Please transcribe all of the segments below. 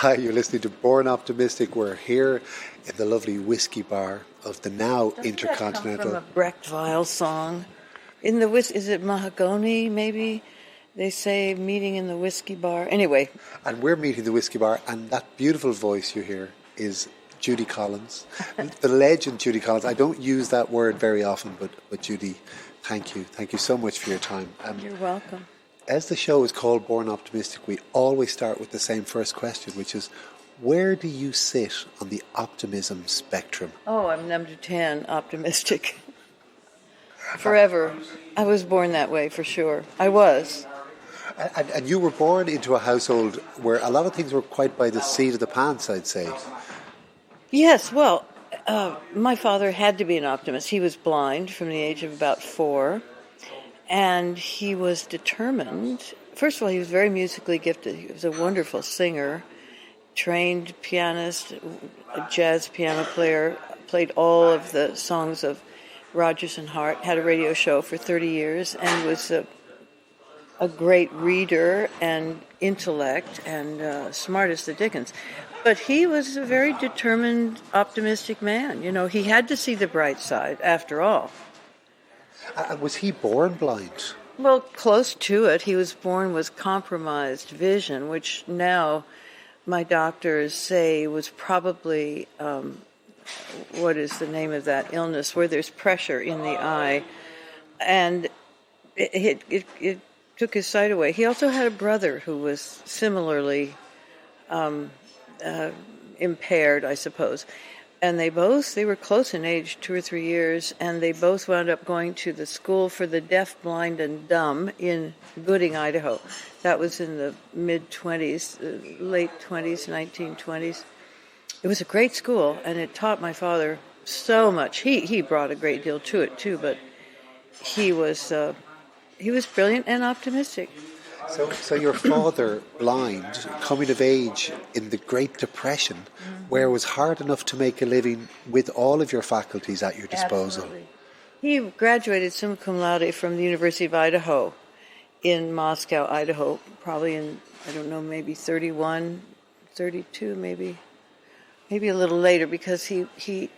Hi, you're listening to Born Optimistic. We're here in the lovely whiskey bar of the now Intercontinental. From a Brecht-Weill song. Is it Mahogany, maybe? They say meeting in the whiskey bar. Anyway. And we're meeting the whiskey bar, and that beautiful voice you hear is Judy Collins. The legend Judy Collins. I don't use that word very often, but Judy, thank you. Thank you so much for your time. You're welcome. As the show is called Born Optimistic, we always start with the same first question, which is, where do you sit on the optimism spectrum? Oh, I'm number 10, optimistic. Forever. I was born that way, for sure. I was. And you were born into a household where a lot of things were quite by the seat of the pants, I'd say. Yes, well, my father had to be an optimist. He was blind from the age of about 4. And he was determined. First of all, he was very musically gifted. He was a wonderful singer, trained pianist, a jazz piano player, played all of the songs of Rodgers and Hart, had a radio show for 30 years, and was a great reader and intellect and smart as the Dickens. But he was a very determined, optimistic man. You know, he had to see the bright side, after all. Was he born blind? Well, close to it. He was born with compromised vision, which now my doctors say was probably, what is the name of that illness, where there's pressure in the eye. And it took his sight away. He also had a brother who was similarly impaired, I suppose. And they were close in age, 2 or 3 years, and they both wound up going to the School for the Deaf, Blind, and Dumb in Gooding, Idaho. That was in the mid-20s, late 20s, 1920s. It was a great school, and it taught my father so much. He brought a great deal to it, too, but he was brilliant and optimistic. So your father, blind, coming of age in the Great Depression, where it was hard enough to make a living with all of your faculties at your disposal. Absolutely. He graduated summa cum laude from the University of Idaho in Moscow, Idaho, probably in, I don't know, maybe 31, 32, maybe a little later, because he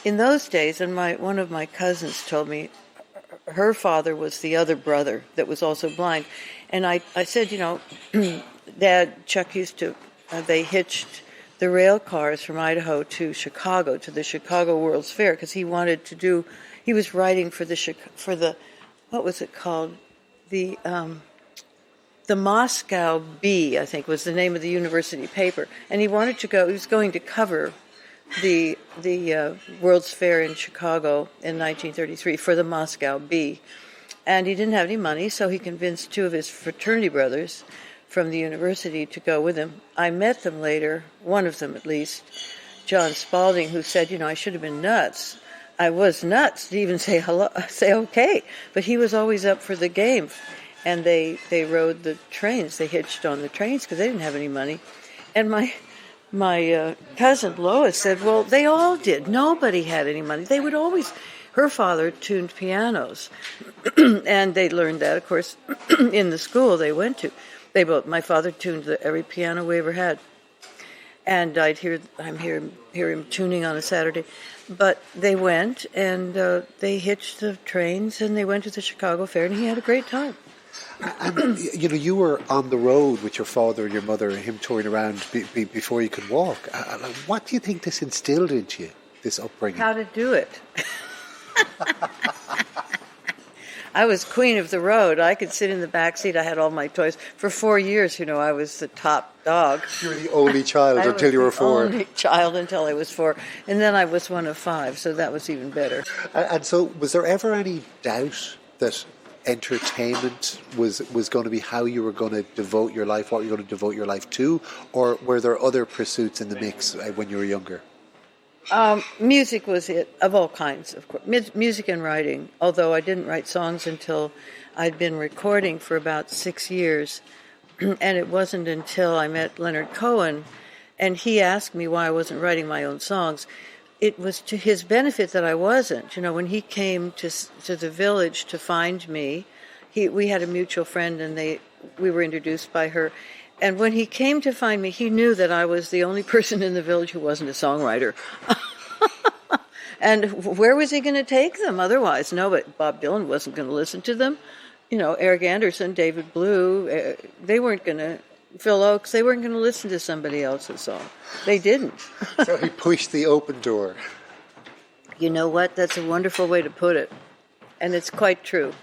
in those days, and one of my cousins told me, her father was the other brother that was also blind. And I said, you know, Dad, Chuck used to, they hitched the rail cars from Idaho to Chicago, to the Chicago World's Fair, because he was writing for the, what was it called? The Moscow Bee, I think, was the name of the university paper. And he was going to cover the World's Fair in Chicago in 1933 for the Moscow Bee. And he didn't have any money, so he convinced 2 of his fraternity brothers from the university to go with him. I met them later, one of them at least, John Spalding, who said, you know, I should have been nuts. I was nuts to even say hello, say okay, but he was always up for the game. And they rode the trains. They hitched on the trains because they didn't have any money. And my cousin Lois said, well, they all did. Nobody had any money. They would always... Her father tuned pianos, and they learned that, of course, in the school they went to. My father tuned every piano we ever had, and I'd hear him tuning on a Saturday. But they went, and they hitched the trains, and they went to the Chicago Fair, and he had a great time. And, you know, you were on the road with your father and your mother, and him touring around before you could walk. What do you think this instilled into you, this upbringing? How to do it. I was queen of the road. I could sit in the back seat. I had all my toys. For 4 years, you know, I was the top dog. You were the only child until you were 4. I was the only child until I was 4. And then I was one of 5, so that was even better. And so was there ever any doubt that entertainment was going to be how you were going to devote your life, what you were going to devote your life to? Or were there other pursuits in the mix when you were younger? Music was it, of all kinds, of course. Music and writing, although I didn't write songs until I'd been recording for about 6 years. And it wasn't until I met Leonard Cohen, and he asked me why I wasn't writing my own songs. It was to his benefit that I wasn't. You know, when he came to the village to find me, we had a mutual friend, and we were introduced by her. And when he came to find me, he knew that I was the only person in the village who wasn't a songwriter. And where was he going to take them otherwise? No, but Bob Dylan wasn't going to listen to them. You know, Eric Anderson, David Blue, they weren't going to, Phil Oakes, they weren't going to listen to somebody else's song. They didn't. So he pushed the open door. You know what? That's a wonderful way to put it. And it's quite true.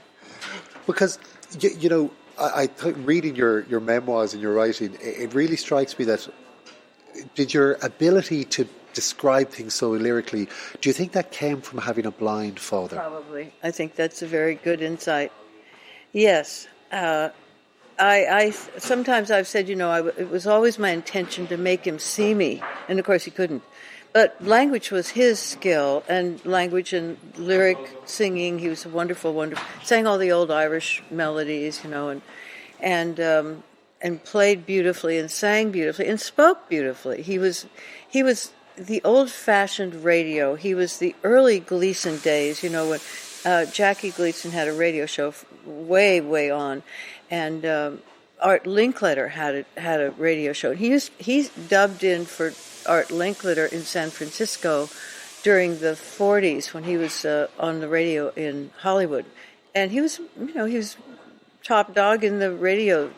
Because, you know, I think reading your memoirs and your writing, it really strikes me that did your ability to describe things so lyrically, do you think that came from having a blind father? Probably. I think that's a very good insight. Yes. I sometimes I've said, you know, it was always my intention to make him see me. And of course he couldn't. But language was his skill, and language and lyric singing. He was a wonderful, sang all the old Irish melodies, you know, and played beautifully and sang beautifully and spoke beautifully. He was the old-fashioned radio. He was the early Gleason days, you know, when Jackie Gleason had a radio show way on, and Art Linkletter had a radio show. He dubbed in for Art Linkletter in San Francisco during the 40s when he was on the radio in Hollywood, and he was top dog in the radio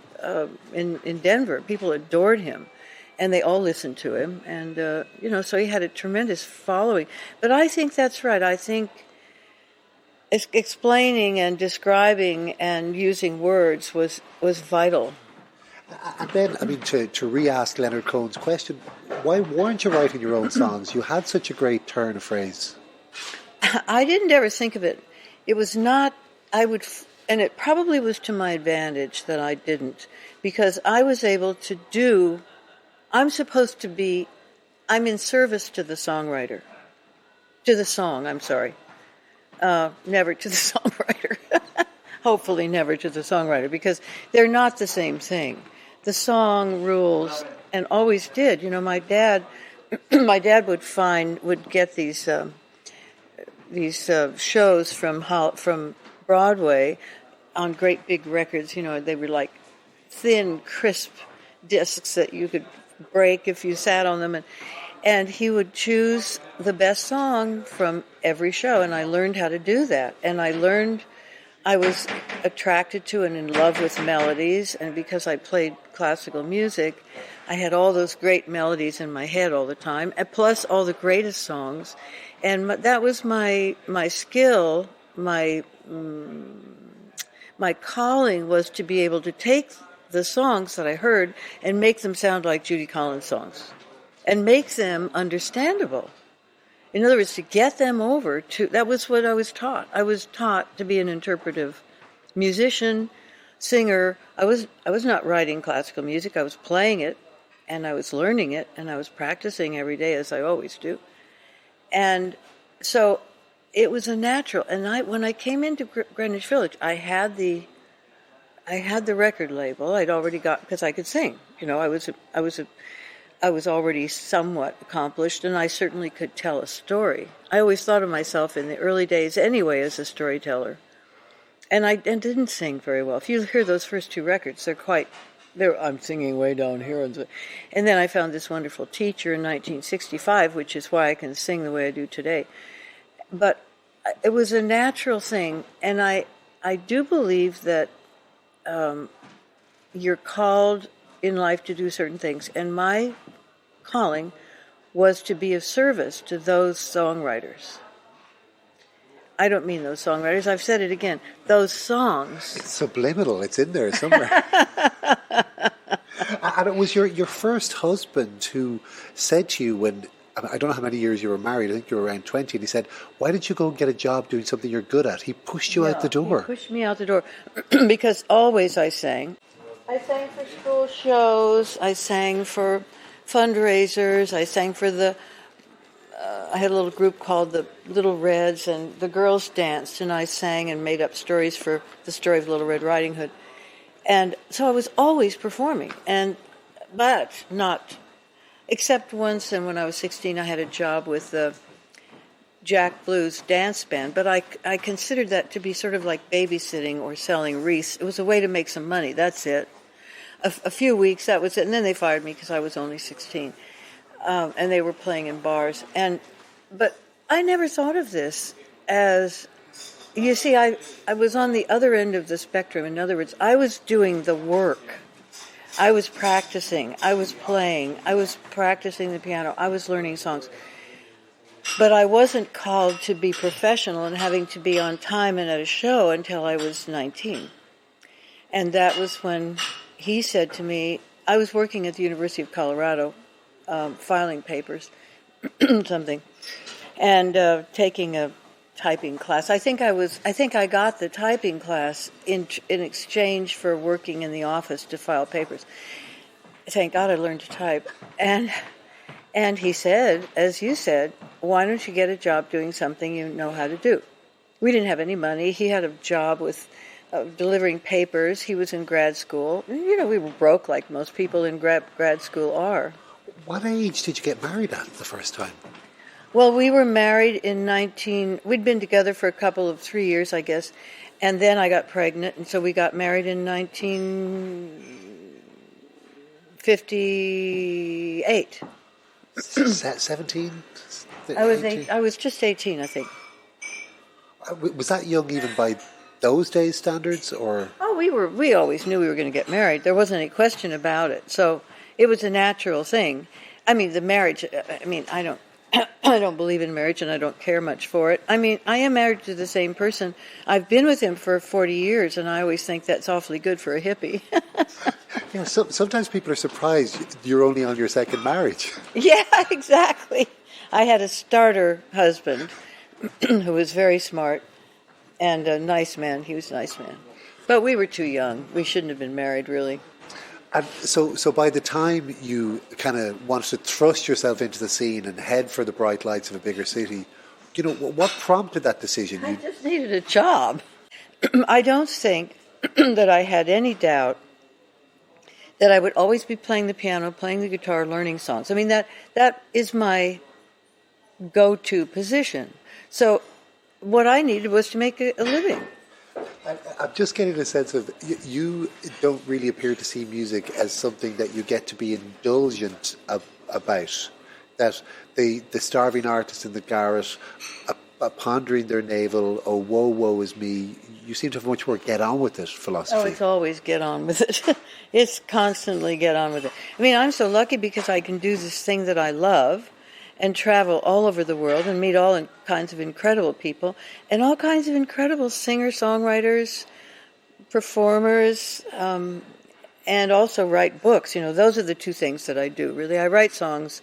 in Denver. People adored him, and they all listened to him, and so he had a tremendous following. But I think that's right. I think explaining and describing and using words was vital. And then, I mean, to re-ask Leonard Cohen's question, why weren't you writing your own songs? You had such a great turn of phrase. I didn't ever think of it. It was not, and it probably was to my advantage that I didn't, because I was able to do, I'm in service to the songwriter. To the song, I'm sorry. Never to the songwriter. Hopefully never to the songwriter, because they're not the same thing. The song rules, and always did. You know, my dad would get these shows from Broadway on great big records. You know, they were like thin, crisp discs that you could break if you sat on them, and he would choose the best song from every show, and I learned how to do that, and I was attracted to and in love with melodies, and because I played classical music, I had all those great melodies in my head all the time, and plus all the greatest songs, and that was my skill. My calling was to be able to take the songs that I heard and make them sound like Judy Collins songs, and make them understandable. In other words, to get them over to, that was what I was taught. I was taught to be an interpretive musician, singer. I was not writing classical music. I was playing it, and I was learning it, and I was practicing every day, as I always do. And so it was a natural. And when I came into Greenwich Village, I had the record label. I'd already got, because I could sing. You know, I was already somewhat accomplished, and I certainly could tell a story. I always thought of myself in the early days anyway as a storyteller. And I didn't sing very well. If you hear those first two records, I'm singing way down here. And then I found this wonderful teacher in 1965, which is why I can sing the way I do today. But it was a natural thing, and I do believe that you're called in life to do certain things, and my calling was to be of service to those songwriters. I don't mean those songwriters, I've said it again, those songs. It's subliminal, it's in there somewhere. And it was your first husband who said to you when, I don't know how many years you were married, I think you were around 20, and he said, why did you go and get a job doing something you're good at? He pushed you out the door. He pushed me out the door because always I sang. I sang for school shows, I sang for fundraisers, I sang for I had a little group called the Little Reds, and the girls danced, and I sang and made up stories for the story of Little Red Riding Hood. And so I was always performing, but not, except once, and when I was 16, I had a job with the Jack Blues dance band, but I considered that to be sort of like babysitting or selling wreaths. It was a way to make some money, that's it. a few weeks. That was it, and then they fired me because I was only 16, and they were playing in bars. But I never thought of this as, you see, I was on the other end of the spectrum. In other words, I was doing the work. I was practicing. I was playing. I was practicing the piano. I was learning songs. But I wasn't called to be professional and having to be on time and at a show until I was 19. And that was when he said to me, I was working at the University of Colorado, filing papers, something, and taking a typing class. I think I got the typing class in exchange for working in the office to file papers. Thank God I learned to type. And he said, as you said, why don't you get a job doing something you know how to do? We didn't have any money. He had a job with delivering papers. He was in grad school. You know, we were broke like most people in grad school are. What age did you get married at the first time? Well, we were married we'd been together for 3 years, I guess, and then I got pregnant, and so we got married in 1958. 17? I was just 18, I think. Was that young even by those days' standards, or? Oh, we always knew we were going to get married. There wasn't any question about it. So it was a natural thing. I mean, the marriage, I don't I don't believe in marriage, and I don't care much for it. I mean, I am married to the same person. I've been with him for 40 years, and I always think that's awfully good for a hippie. Yeah, sometimes people are surprised you're only on your second marriage. Yeah, exactly. I had a starter husband who was very smart and a nice man. He was a nice man. But we were too young. We shouldn't have been married, really. And so by the time you kind of wanted to thrust yourself into the scene and head for the bright lights of a bigger city, you know, what prompted that decision? I just needed a job. I don't think that I had any doubt that I would always be playing the piano, playing the guitar, learning songs. I mean, that is my go-to position. So what I needed was to make a living. I'm just getting a sense of you don't really appear to see music as something that you get to be indulgent about. That the starving artist in the garret, pondering their navel, oh, woe is me. You seem to have much more get on with it philosophy. Oh, it's always get on with it. It's constantly get on with it. I mean, I'm so lucky because I can do this thing that I love and travel all over the world and meet all kinds of incredible people and all kinds of incredible singers, performers, and also write books. You know, those are the two things that I do, really. I write songs,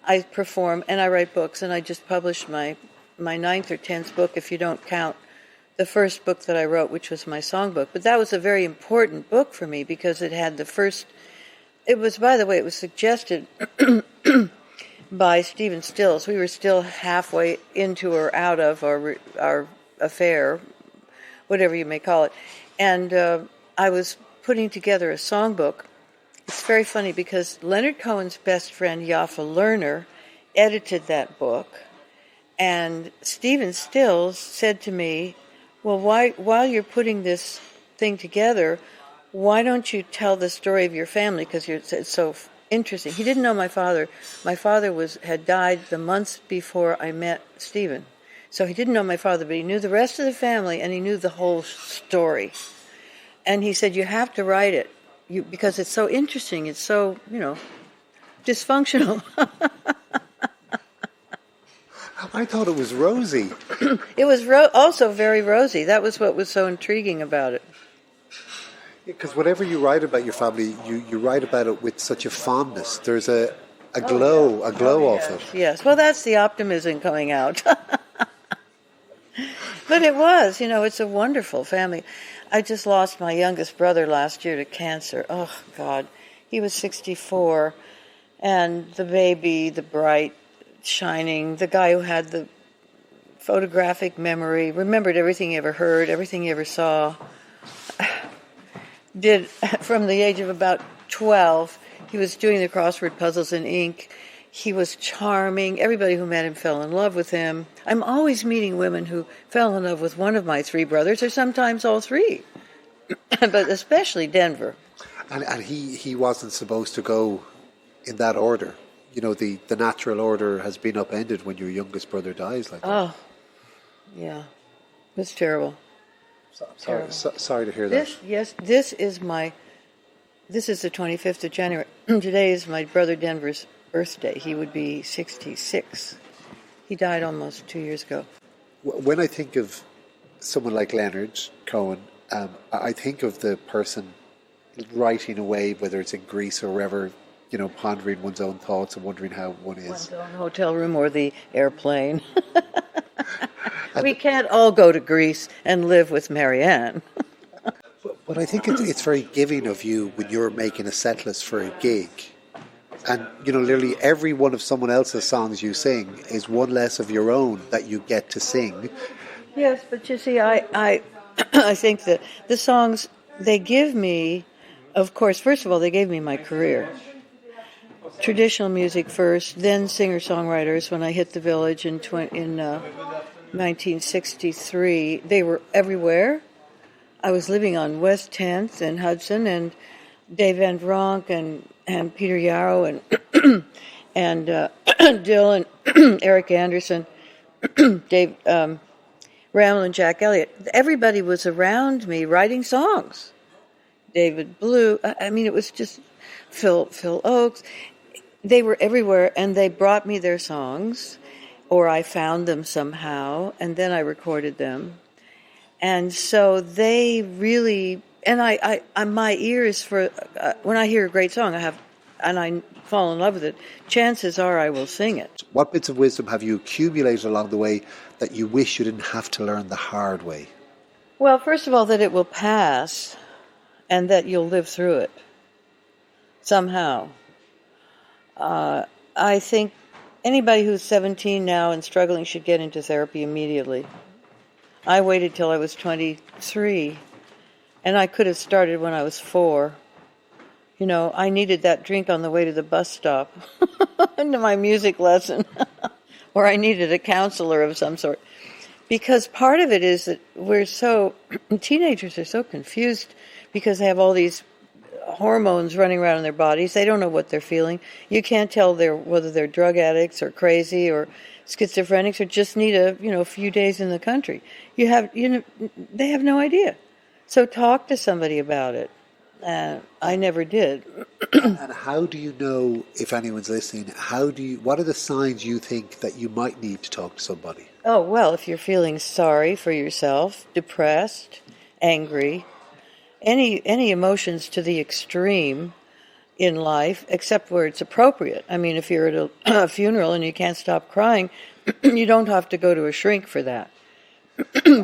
I perform, and I write books, and I just published my 9th or 10th book, if you don't count the first book that I wrote, which was my songbook. But that was a very important book for me because it had it was suggested by Stephen Stills. We were still halfway into or out of our affair, whatever you may call it. And I was putting together a songbook. It's very funny because Leonard Cohen's best friend, Yaffa Lerner, edited that book. And Stephen Stills said to me, well, while you're putting this thing together, why don't you tell the story of your family? Because it's so interesting. He didn't know my father. My father had died the months before I met Stephen. So he didn't know my father, but he knew the rest of the family, and he knew the whole story. And he said, you have to write it because it's so interesting. It's so, dysfunctional. I thought it was rosy. It was also very rosy. That was what was so intriguing about it. Because whatever you write about your family, you write about it with such a fondness. There's a glow off it. Yes, well, that's the optimism coming out. But it was, it's a wonderful family. I just lost my youngest brother last year to cancer. Oh, God. He was 64. And the baby, the bright, shining, the guy who had the photographic memory, remembered everything he ever heard, everything he ever saw. Did from the age of about 12. He was doing the crossword puzzles in ink. He was charming. Everybody who met him fell in love with him. I'm always meeting women who fell in love with one of my three brothers, or sometimes all three, but especially Denver. And he wasn't supposed to go in that order. You know, the natural order has been upended when your youngest brother dies like that. Oh, yeah. It's terrible. Sorry to hear that. This is the 25th of January. Today is my brother Denver's birthday. He would be 66. He died almost 2 years ago. When I think of someone like Leonard Cohen, I think of the person writing away, whether it's in Greece or wherever, you know, pondering one's own thoughts and wondering how one is. One's own hotel room or the airplane. We can't all go to Greece and live with Marianne. But I think it's very giving of you when you're making a set list for a gig. And, you know, literally every one of someone else's songs you sing is one less of your own that you get to sing. Yes, but you see, I think that the songs they give me, of course, first of all, they gave me my career. Traditional music first, then singer-songwriters. When I hit the Village in 1963, they were everywhere. I was living on West 10th and Hudson, and Dave Van Bronk and Peter Yarrow and and Dylan, Eric Anderson, Dave Ramlin, Jack Elliott. Everybody was around me writing songs. David Blue. I mean, it was just Phil Oakes. They were everywhere, and they brought me their songs, or I found them somehow, and then I recorded them. And so they really, and I my ears for when I hear a great song, I fall in love with it. Chances are I will sing it. What bits of wisdom have you accumulated along the way that you wish you didn't have to learn the hard way? Well, first of all, that it will pass, and that you'll live through it somehow. I think anybody who's 17 now and struggling should get into therapy immediately. I waited till I was 23, and I could have started when I was 4. You know, I needed that drink on the way to the bus stop into my music lesson, or I needed a counselor of some sort. Because part of it is that teenagers are so confused because they have all these hormones running around in their bodies. They don't know what they're feeling. You can't tell whether they're drug addicts or crazy or schizophrenics or just need a few days in the country. They have no idea. So talk to somebody about it. I never did. And how do you know, if anyone's listening, what are the signs you think that you might need to talk to somebody? Oh, well, if you're feeling sorry for yourself, depressed, angry, any emotions to the extreme in life, except where it's appropriate. I mean, if you're at a funeral and you can't stop crying, you don't have to go to a shrink for that.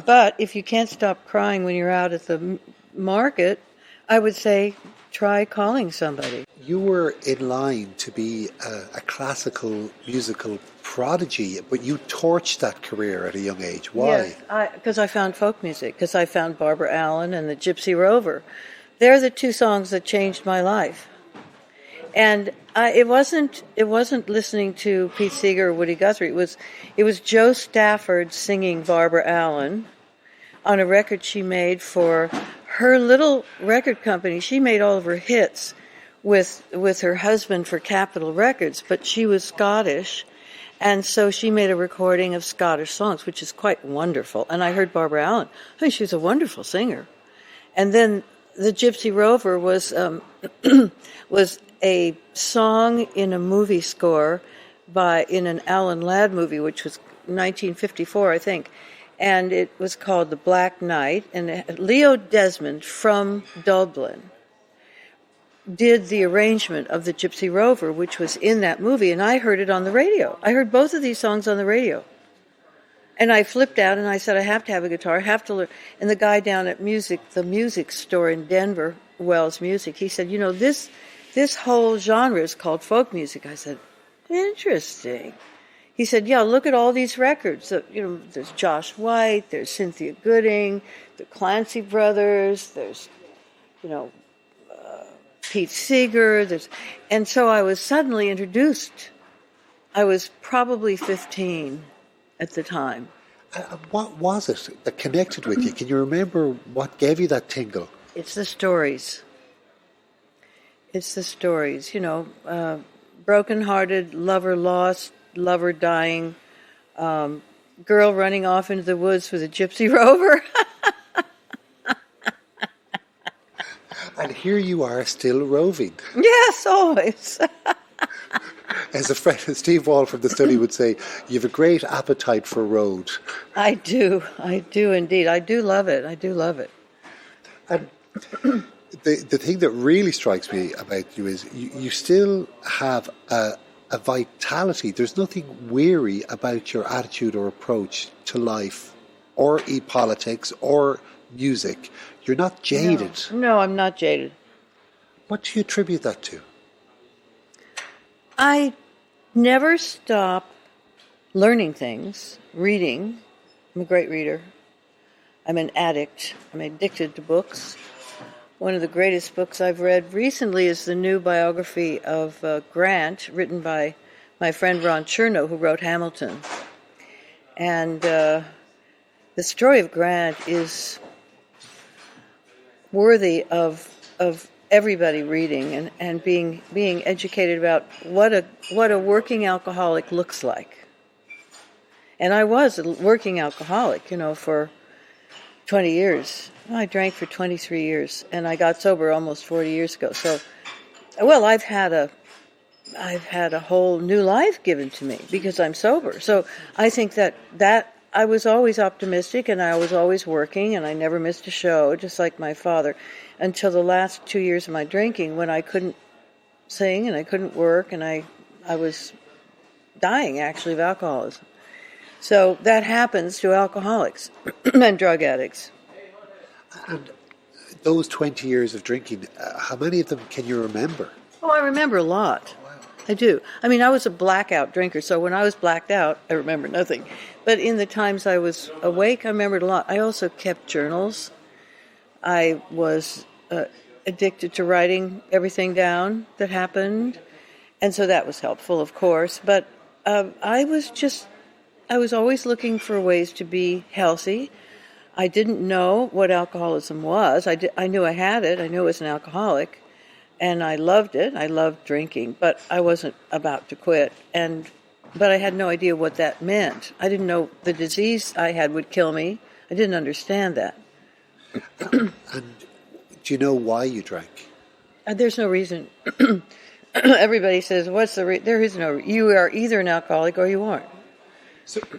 But if you can't stop crying when you're out at the market, I would say try calling somebody. You were in line to be a classical musical prodigy, but you torched that career at a young age. Why? Yes, because I found folk music, because I found Barbara Allen and the Gypsy Rover. They're the 2 songs that changed my life. And it wasn't listening to Pete Seeger or Woody Guthrie. It was Joe Stafford singing Barbara Allen on a record she made for her little record company. She made all of her hits with her husband for Capitol Records, but she was Scottish, and so she made a recording of Scottish songs, which is quite wonderful. And I heard Barbara Allen. I mean, she was a wonderful singer. And then the Gypsy Rover was a song in a movie score in an Alan Ladd movie, which was 1954, I think. And it was called The Black Knight. And Leo Desmond from Dublin did the arrangement of the Gypsy Rover, which was in that movie. And I heard it on the radio. I heard both of these songs on the radio. And I flipped out and I said, I have to have a guitar, I have to learn. And the guy down at the music store in Denver, Wells Music, he said, this whole genre is called folk music. I said, interesting. He said, yeah, look at all these records. There's Josh White, there's Cynthia Gooding, the Clancy Brothers, there's, Pete Seeger. And so I was suddenly introduced. I was probably 15 at the time. What was it that connected with you? Can you remember what gave you that tingle? It's the stories. It's the stories, broken-hearted, lover lost, lover dying, girl running off into the woods with a gypsy rover. And here you are still roving. Yes, always. As a friend, Steve Wall from the study would say, you have a great appetite for road. I do indeed. I do love it. And the thing that really strikes me about you is you still have a vitality. There's nothing weary about your attitude or approach to life or politics or music. You're not jaded. No, I'm not jaded. What do you attribute that to? I never stop learning things, reading. I'm a great reader. I'm an addict. I'm addicted to books. One of the greatest books I've read recently is the new biography of Grant, written by my friend Ron Chernow, who wrote Hamilton. And the story of Grant is worthy of everybody reading and being educated about what a working alcoholic looks like. And I was a working alcoholic, for 20 years. I drank for 23 years, and I got sober almost 40 years ago. So, I've had a whole new life given to me because I'm sober. So I think that I was always optimistic, and I was always working, and I never missed a show, just like my father, until the last 2 years of my drinking, when I couldn't sing and I couldn't work, and I was dying, actually, of alcoholism. So that happens to alcoholics and drug addicts. And those 20 years of drinking, how many of them can you remember? Oh, I remember a lot. Wow. I do. I mean, I was a blackout drinker, so when I was blacked out, I remember nothing. But in the times I was awake, I remembered a lot. I also kept journals. I was addicted to writing everything down that happened, and so that was helpful, of course. But I was always looking for ways to be healthy. I didn't know what alcoholism was. I knew I had it. I knew I was an alcoholic, and I loved it. I loved drinking, but I wasn't about to quit. But I had no idea what that meant. I didn't know the disease I had would kill me. I didn't understand that. And do you know why you drank? There's no reason. Everybody says, "What's the there is no. You are either an alcoholic or you aren't."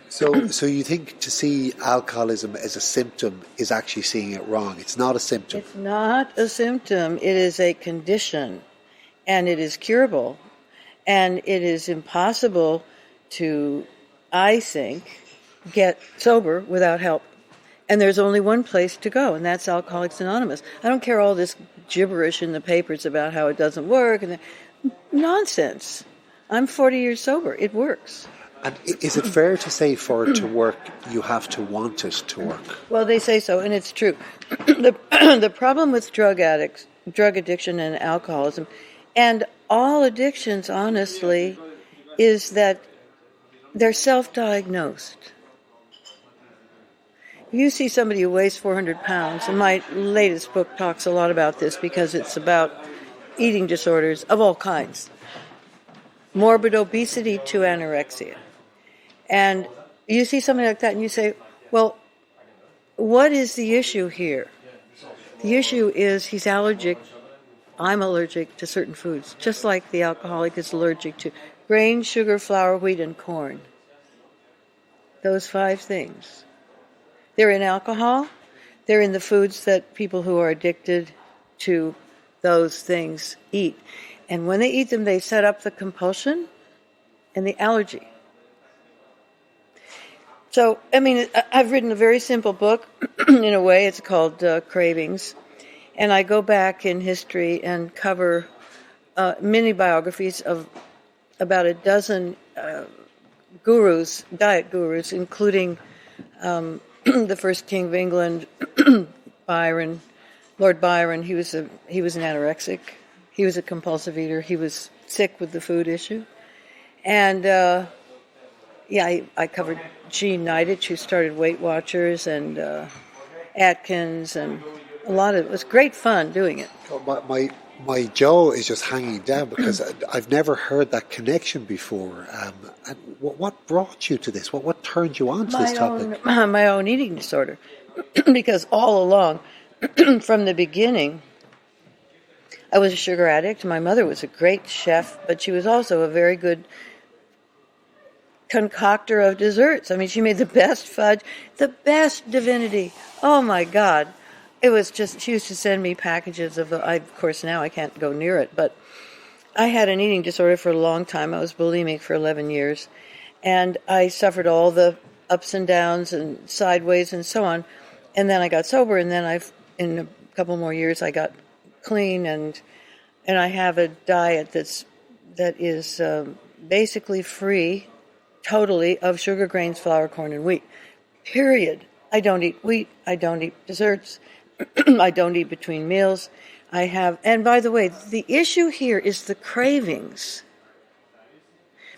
So you think to see alcoholism as a symptom is actually seeing it wrong? It's not a symptom. It's not a symptom. It is a condition, and it is curable, and it is impossible to, I think, get sober without help. And there's only one place to go, and that's Alcoholics Anonymous. I don't care all this gibberish in the papers about how it doesn't work. Nonsense. I'm 40 years sober. It works. And is it fair to say for it to work, you have to want it to work? Well, they say so, and it's true. The problem with drug addiction and alcoholism, and all addictions, honestly, is that they're self-diagnosed. You see somebody who weighs 400 pounds, and my latest book talks a lot about this because it's about eating disorders of all kinds. Morbid obesity to anorexia. And you see something like that and you say, well, what is the issue here? The issue is he's allergic. I'm allergic to certain foods, just like the alcoholic is allergic to grain, sugar, flour, wheat, and corn. Those 5 things. They're in alcohol. They're in the foods that people who are addicted to those things eat. And when they eat them, they set up the compulsion and the allergy. So, I mean, I've written a very simple book, in a way. It's called Cravings. And I go back in history and cover mini biographies of about a dozen gurus, diet gurus, including the first King of England, Byron, Lord Byron. He was an anorexic. He was a compulsive eater. He was sick with the food issue. And, I covered Jean Nidetch, who started Weight Watchers, and Atkins, and a lot of it. It was great fun doing it. My jaw is just hanging down because I've never heard that connection before. And what brought you to this? What turned you on to this topic? My own eating disorder. Because all along, from the beginning, I was a sugar addict. My mother was a great chef, but she was also a very good concoctor of desserts. I mean, she made the best fudge, the best divinity. Oh my God. It was just, she used to send me packages of of course now I can't go near it, but I had an eating disorder for a long time. I was bulimic for 11 years, and I suffered all the ups and downs and sideways and so on. And then I got sober, and then in a couple more years, I got clean, and I have a diet that is basically free, totally, of sugar, grains, flour, corn, and wheat. Period. I don't eat wheat. I don't eat desserts. I don't eat between meals. And by the way, the issue here is the cravings.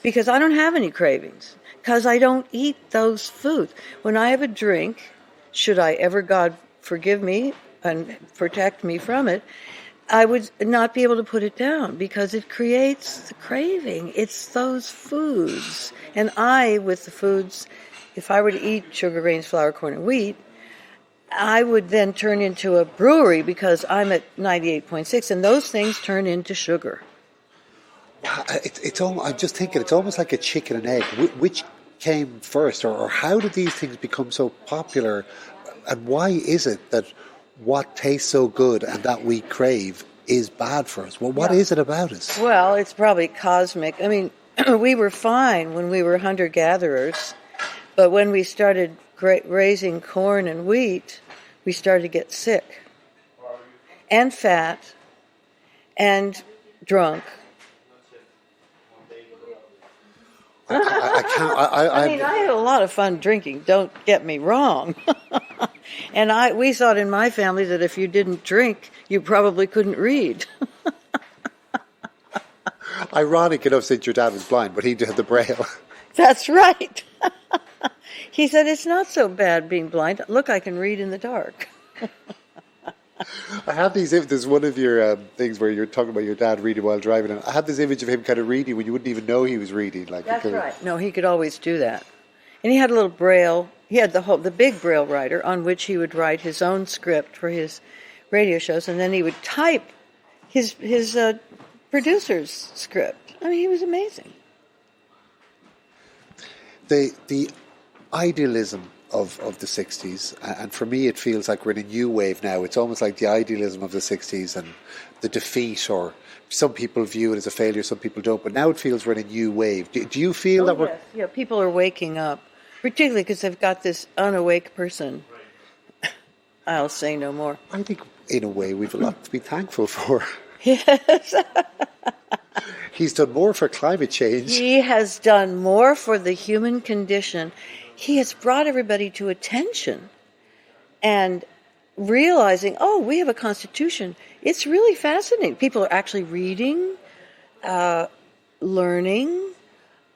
Because I don't have any cravings. Because I don't eat those foods. When I have a drink, should I ever, God forgive me and protect me from it, I would not be able to put it down because it creates the craving. It's those foods. And with the foods, if I were to eat sugar, grains, flour, corn, and wheat, I would then turn into a brewery because I'm at 98.6, and those things turn into sugar. I'm just thinking, it's almost like a chicken and egg. Which came first, or how did these things become so popular? And why is it that what tastes so good and that we crave is bad for us? Well, what is it about us? Well, it's probably cosmic. I mean, we were fine when we were hunter-gatherers, but when we started raising corn and wheat, we started to get sick and fat and drunk. I had a lot of fun drinking, don't get me wrong. And we thought in my family that if you didn't drink, you probably couldn't read. Ironic enough, since your dad was blind, but he did the Braille. That's right. He said, it's not so bad being blind. Look, I can read in the dark. I have these images. There's one of your things where you're talking about your dad reading while driving, and I had this image of him kind of reading when you wouldn't even know he was reading. That's right. No, he could always do that. And he had a little Braille. He had the big Braille writer on which he would write his own script for his radio shows, and then he would type his producer's script. I mean, he was amazing. The idealism of the 60s, and for me it feels like we're in a new wave now. It's almost like the idealism of the 60s and the defeat, or some people view it as a failure, some people don't, but now it feels we're in a new wave. Do you feel that we're... Yeah, people are waking up, particularly because they've got this unawake person. I'll say no more. I think in a way we've a lot to be thankful for. Yes. He's done more for climate change. He has done more for the human condition. He has brought everybody to attention and realizing, oh, we have a constitution. It's really fascinating. People are actually reading, learning,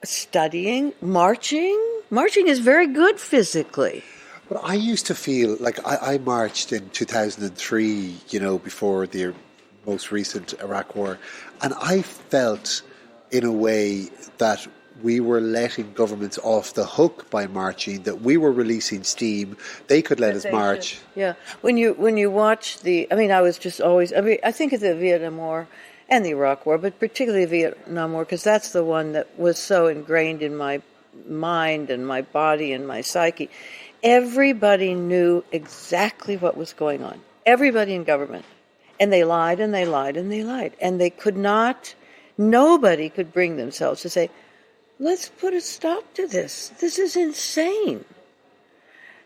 studying, marching. Marching is very good physically. But I used to feel like I marched in 2003, before the most recent Iraq war, and I felt in a way that we were letting governments off the hook by marching, that we were releasing steam. They could let us march. Yeah. When you watch I was just always, I think of the Vietnam War and the Iraq War, but particularly the Vietnam War, because that's the one that was so ingrained in my mind and my body and my psyche. Everybody knew exactly what was going on. Everybody in government. And they lied and they lied and they lied. And they could not, nobody could bring themselves to say, let's put a stop to this. This is insane.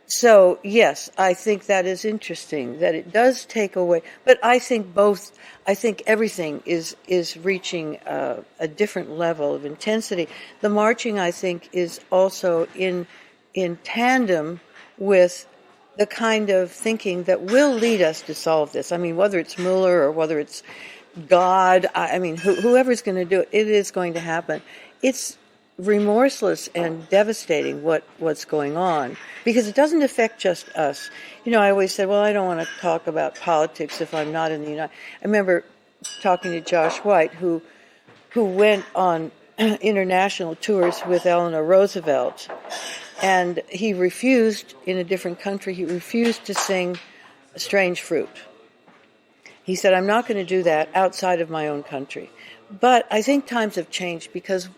So, yes, I think that is interesting, that it does take away. But I think everything is reaching a different level of intensity. The marching, I think, is also in tandem with the kind of thinking that will lead us to solve this. I mean, whether it's Mueller or whether it's God, whoever's going to do it, it is going to happen. It's remorseless and devastating what's going on, because it doesn't affect just us. I always said, well, I don't want to talk about politics if I'm not in the United. I remember talking to Josh White, who went on international tours with Eleanor Roosevelt, and he refused, in a different country, he refused to sing Strange Fruit. He said, I'm not going to do that outside of my own country. But I think times have changed, because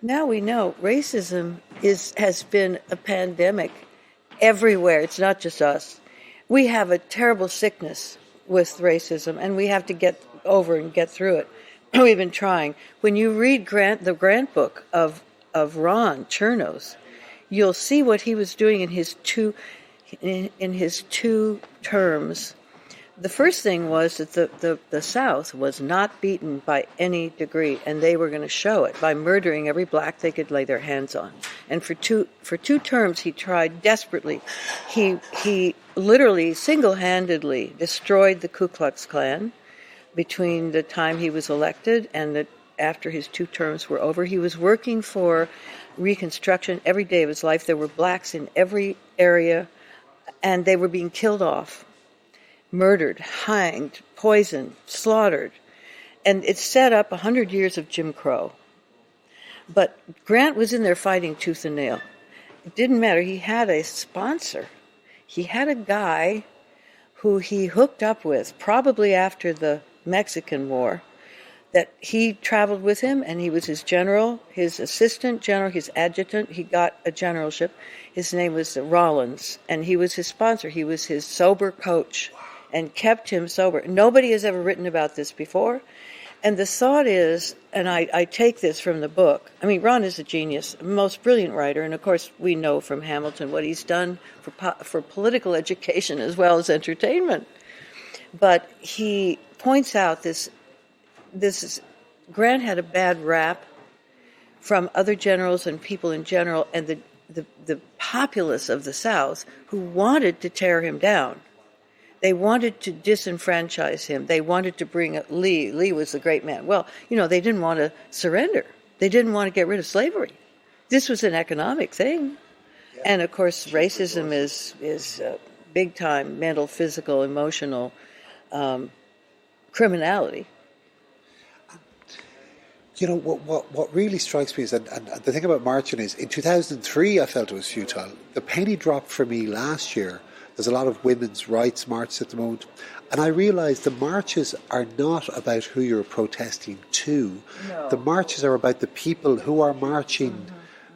now we know racism has been a pandemic everywhere. It's not just us. We have a terrible sickness with racism, and we have to get over and get through it. We've been trying. When you read the Grant book of Ron Chernos, you'll see what he was doing in his two terms. The first thing was that the South was not beaten by any degree, and they were going to show it by murdering every black they could lay their hands on. And for two terms, he tried desperately. He literally single-handedly destroyed the Ku Klux Klan between the time he was elected and after his 2 terms were over. He was working for Reconstruction every day of his life. There were blacks in every area, and they were being killed off, murdered, hanged, poisoned, slaughtered. And it set up 100 years of Jim Crow. But Grant was in there fighting tooth and nail. It didn't matter. He had a sponsor. He had a guy who he hooked up with, probably after the Mexican War, that he traveled with him, and he was his general, his assistant general, his adjutant. He got a generalship. His name was Rollins, and he was his sponsor. He was his sober coach and kept him sober. Nobody has ever written about this before. And the thought is, and I take this from the book, I mean, Ron is a genius, a most brilliant writer, and of course we know from Hamilton what he's done for political education as well as entertainment. But he points out Grant had a bad rap from other generals and people in general, and the populace of the South who wanted to tear him down. They wanted to disenfranchise him. They wanted to bring Lee. Lee was the great man. Well, they didn't want to surrender. They didn't want to get rid of slavery. This was an economic thing. Yeah. And, of course, racism is big-time mental, physical, emotional criminality. What really strikes me is, and the thing about marching is, in 2003 I felt it was futile. The penny dropped for me last year. There's a lot of women's rights marches at the moment. And I realised the marches are not about who you're protesting to. No. The marches are about the people who are marching,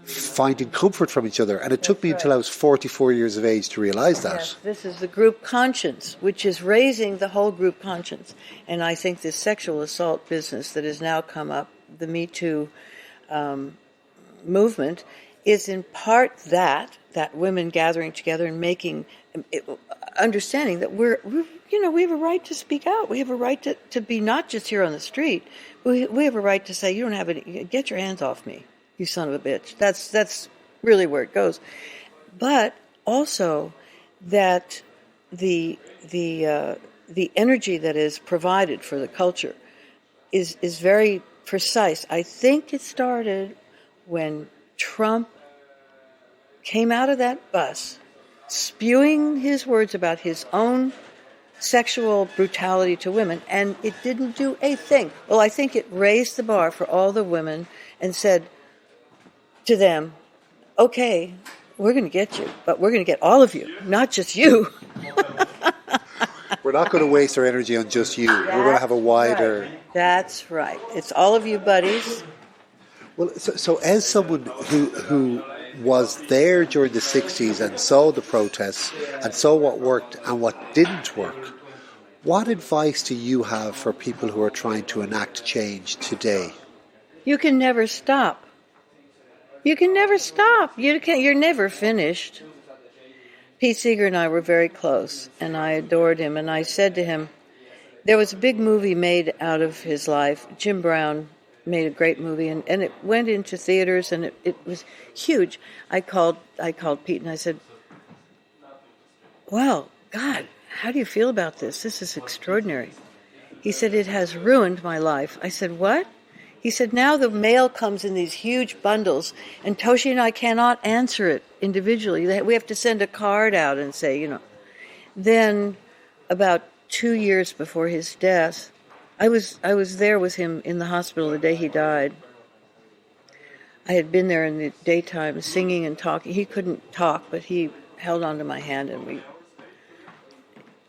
finding comfort from each other. And it took me until I was 44 years of age to realise that. Yes, this is the group conscience, which is raising the whole group conscience. And I think this sexual assault business that has now come up, the Me Too movement, is in part that women gathering together and understanding that we have a right to speak out. We have a right to be not just here on the street. We have a right to say, you don't have any, get your hands off me, you son of a bitch. That's really where it goes. But also that the energy that is provided for the culture is very precise. I think it started when Trump came out of that bus spewing his words about his own sexual brutality to women, and it didn't do a thing. Well, I think it raised the bar for all the women and said to them, okay, we're going to get you, but we're going to get all of you, not just you. We're not going to waste our energy on just you. We're going to have a wider... Right. That's right. It's all of you buddies. Well, so as someone who was there during the 60s and saw the protests and saw what worked and what didn't work, what advice do you have for people who are trying to enact change today? You can never stop. You can never stop. You're never finished. Pete Seeger and I were very close, and I adored him. And I said to him, there was a big movie made out of his life. Jim Brown made a great movie, and it went into theaters, and it was huge. I called Pete, and I said, wow, God, how do you feel about this? This is extraordinary. He said, it has ruined my life. I said, what? He said, now the mail comes in these huge bundles, and Toshi and I cannot answer it individually. We have to send a card out and say, Then, about 2 years before his death, I was there with him in the hospital the day he died. I had been there in the daytime singing and talking. He couldn't talk, but he held onto my hand, and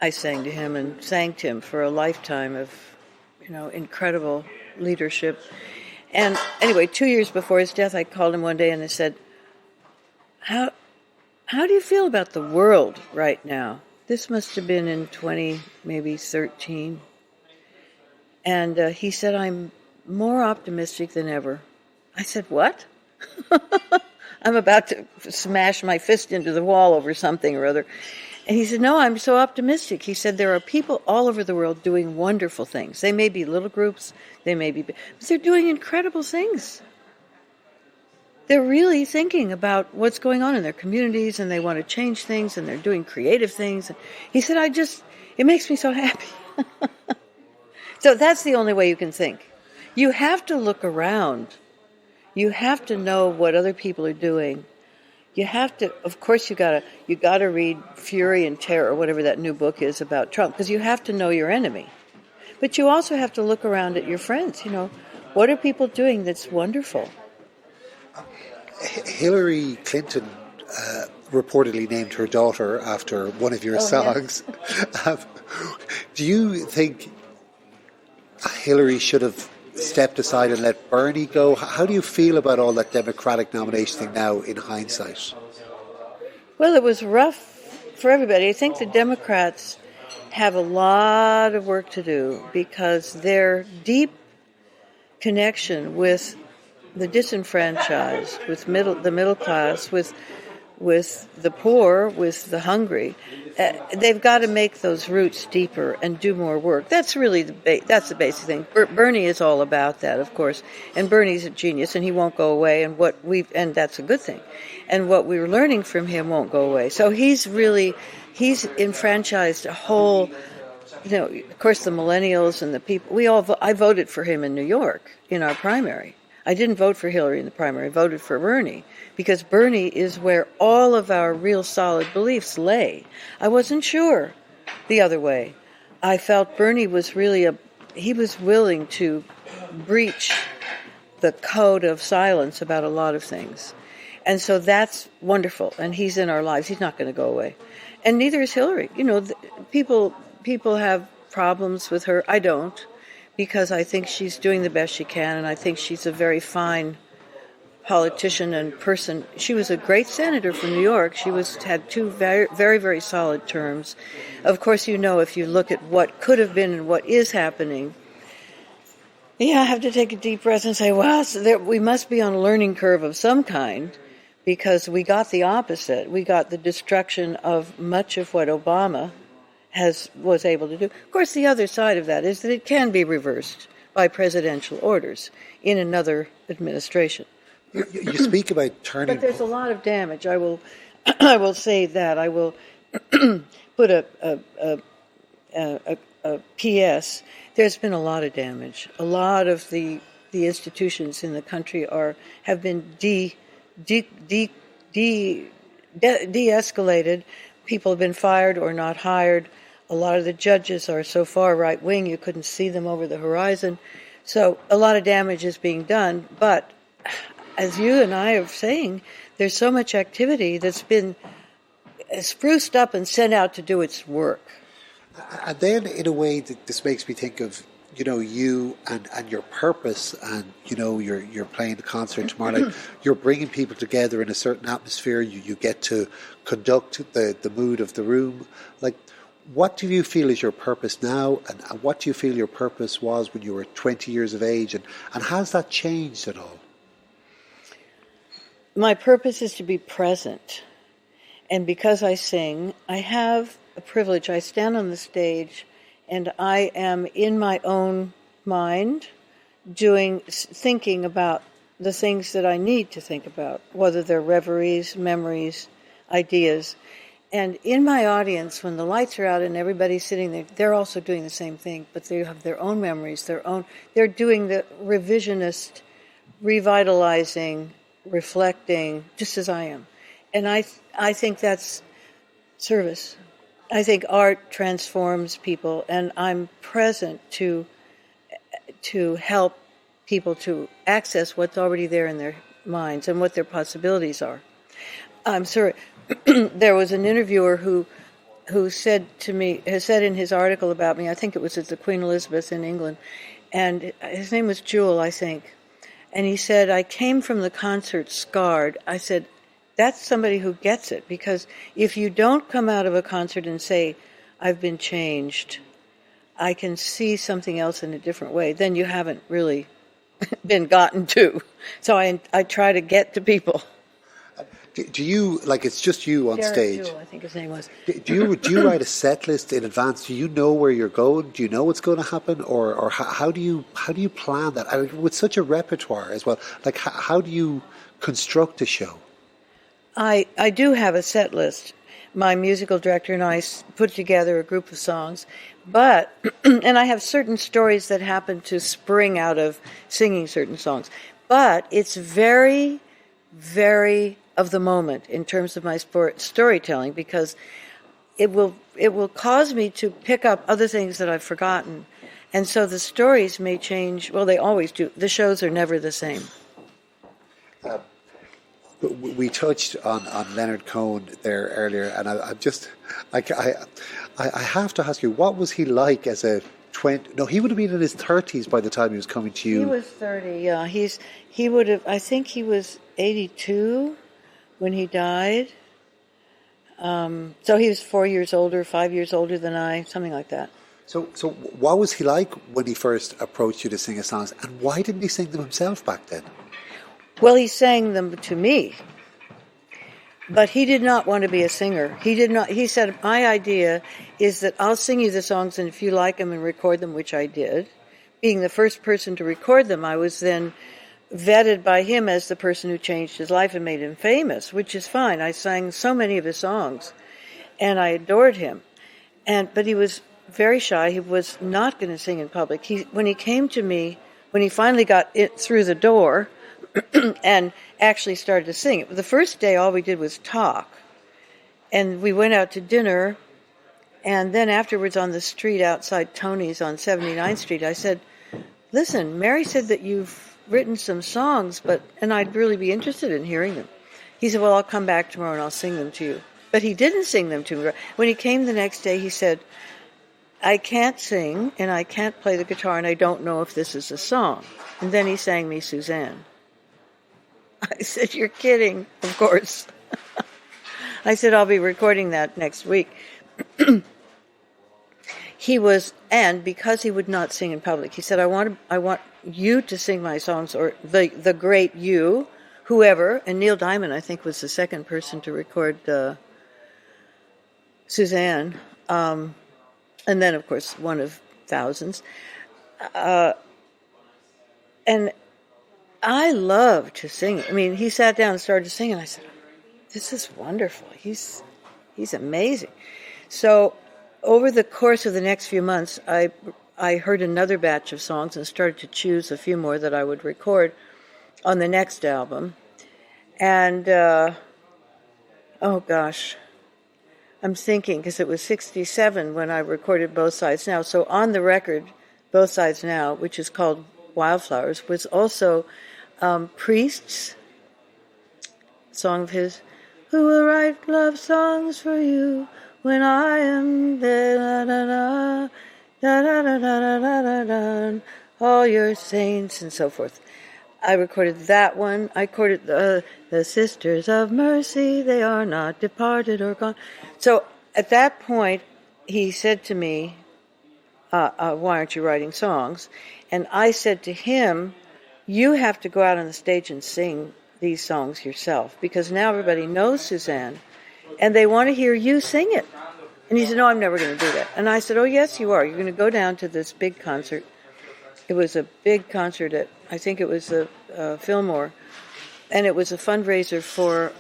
I sang to him and thanked him for a lifetime of, incredible leadership. And anyway, 2 years before his death, I called him one day and I said, How do you feel about the world right now? This must have been in maybe 13. And he said, I'm more optimistic than ever. I said, what? I'm about to smash my fist into the wall over something or other. And he said, no, I'm so optimistic. He said, there are people all over the world doing wonderful things. They may be little groups, they may be big, but they're doing incredible things. They're really thinking about what's going on in their communities, and they want to change things, and they're doing creative things. He said, it makes me so happy. So that's the only way you can think. You have to look around. You have to know what other people are doing. You have to, of course, you gotta read Fury and Terror, whatever that new book is about Trump, because you have to know your enemy. But you also have to look around at your friends. What are people doing that's wonderful? Hillary Clinton reportedly named her daughter after one of your songs. Yeah. Do you think Hillary should have stepped aside and let Bernie go? How do you feel about all that Democratic nomination thing now in hindsight? Well, it was rough for everybody. I think the Democrats have a lot of work to do because their deep connection with the disenfranchised, with the middle class, with the poor, with the hungry, they've got to make those roots deeper and do more work. That's really that's the basic thing. Bernie is all about that, of course, and Bernie's a genius, and he won't go away. And that's a good thing. And what we're learning from him won't go away. So he's enfranchised a whole. Of course, the millennials and the people. I voted for him in New York in our primary. I didn't vote for Hillary in the primary. I voted for Bernie because Bernie is where all of our real solid beliefs lay. I wasn't sure the other way. I felt Bernie was he was willing to breach the code of silence about a lot of things. And so that's wonderful. And he's in our lives. He's not going to go away. And neither is Hillary. People have problems with her. I don't. Because I think she's doing the best she can, and I think she's a very fine politician and person. She was a great senator from New York. She had two very, very, very solid terms. Of course, if you look at what could have been and what is happening, I have to take a deep breath and say, we must be on a learning curve of some kind, because we got the opposite. We got the destruction of much of what Obama was able to do. Of course, the other side of that is that it can be reversed by presidential orders in another administration. You speak about turning, but there's a lot of damage. I will say that. I will put a P.S. There's been a lot of damage. A lot of the institutions in the country have been de-escalated. People have been fired or not hired. A lot of the judges are so far right-wing you couldn't see them over the horizon. So a lot of damage is being done. But as you and I are saying, there's so much activity that's been spruced up and sent out to do its work. And then, in a way, this makes me think of, you and your purpose, and, you're playing the concert tomorrow night. You're bringing people together in a certain atmosphere. You get to conduct the mood of the room. What do you feel is your purpose now, and what do you feel your purpose was when you were 20 years of age, and has that changed at all? My purpose is to be present. And because I sing, I have a privilege. I stand on the stage, and I am in my own mind thinking about the things that I need to think about, whether they're reveries, memories, ideas. And in my audience, when the lights are out and everybody's sitting there, they're also doing the same thing, but they have their own memories, they're doing the revisionist, revitalizing, reflecting, just as I am. And I think that's service. I think art transforms people, and I'm present to to help people to access what's already there in their minds and what their possibilities are. I'm sorry. There was an interviewer who said to me, has said in his article about me, I think it was at the Queen Elizabeth in England, and his name was Jewel, I think, and he said, I came from the concert scarred. I said, that's somebody who gets it, because if you don't come out of a concert and say, I've been changed, I can see something else in a different way, then you haven't really been gotten to. So I try to get to people. Do you, like, it's just you on Derek stage? Jewell, I think his name was. Do you write a set list in advance? Do you know where you're going? Do you know what's going to happen, or how do you plan that? I mean, with such a repertoire as well, like how do you construct a show? I do have a set list. My musical director and I put together a group of songs, but and I have certain stories that happen to spring out of singing certain songs, but it's very, very of the moment in terms of my storytelling, because it will cause me to pick up other things that I've forgotten, and so the stories may change. Well, they always do. The shows are never the same. We touched on Leonard Cohen there earlier, and I have to ask you, what was he like as a 20? No, he would have been in his 30s by the time he was coming to you. He was 30. Yeah, he would have. I think he was 82 when he died. So he was 4 years older, 5 years older than I, something like that. So what was he like when he first approached you to sing his songs, and why didn't he sing them himself back then? Well, he sang them to me, but he did not want to be a singer. He did not. He said, my idea is that I'll sing you the songs, and if you like them, and record them, which I did. Being the first person to record them, I was then vetted by him as the person who changed his life and made him famous, which is fine. I sang so many of his songs, and I adored him. But he was very shy. He was not going to sing in public. When he came to me, when he finally got it through the door and actually started to sing, the first day all we did was talk. And we went out to dinner, and then afterwards on the street outside Tony's on 79th Street, I said, listen, Mary said that you've written some songs, and I'd really be interested in hearing them. He said, well, I'll come back tomorrow and I'll sing them to you. But he didn't sing them to me. When he came the next day, he said, I can't sing, and I can't play the guitar, and I don't know if this is a song. And then he sang me Suzanne. I said, you're kidding, of course. I said, I'll be recording that next week. And because he would not sing in public, he said, I want you to sing my songs, or the great you, whoever. And Neil Diamond, I think, was the second person to record Suzanne. And then, of course, one of thousands. And I love to sing. I mean, he sat down and started singing. I said, this is wonderful. He's amazing. So over the course of the next few months, I heard another batch of songs and started to choose a few more that I would record on the next album. And, oh gosh, I'm thinking, because it was 1967 when I recorded Both Sides Now. So on the record, Both Sides Now, which is called Wildflowers, was also Priest's song of his, who will write love songs for you when I am there, da da da da da da da da, all your saints, and so forth. I recorded that one. I recorded the Sisters of Mercy, they are not departed or gone. So at that point, he said to me, why aren't you writing songs? And I said to him, you have to go out on the stage and sing these songs yourself, because now everybody knows Suzanne, and they want to hear you sing it. And he said, no, I'm never going to do that. And I said, oh, yes, you are. You're going to go down to this big concert. It was a big concert at, I think it was the Fillmore, and it was a fundraiser for,